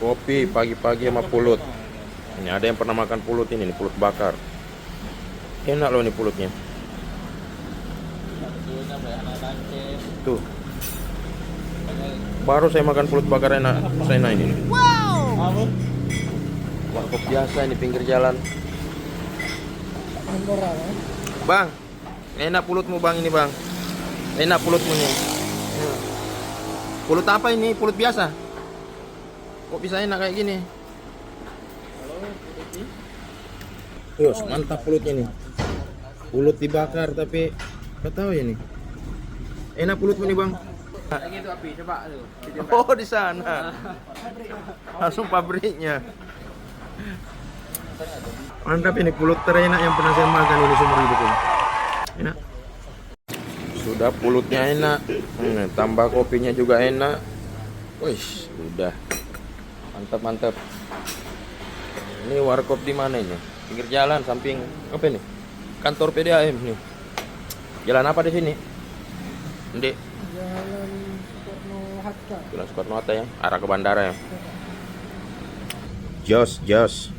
Kopi pagi-pagi sama pulut. Ini ada yang pernah makan pulut ini nih, pulut bakar. Enak loh nih pulutnya. Tuh. Baru saya makan pulut bakar enak, saya ini. Wow. Warkop biasa ini pinggir jalan. Bang, enak pulutmu bang ini bang. Enak pulutmu nih. Pulut apa ini? Pulut biasa? Kok bisa enak kayak gini? Yus, mantap pulutnya nih. Pulut dibakar tapi gak tahu ya nih. Enak pulutmu nih bang. Lagi itu api, coba tuh. Oh di sana. Langsung pabriknya. Mantap ini pulut terenak yang pernah saya makan ini seumur hidup ini. Enak. Sudah pulutnya enak. Tambah kopinya juga enak. Wih, udah. Mantap mantap. Ini warkop di mana ini? Pinggir jalan samping apa ini? Kantor PDAM nih. Jalan apa di sini? Ndek. Jalan Soekarno Hatta ya, arah ke bandara ya. Jos.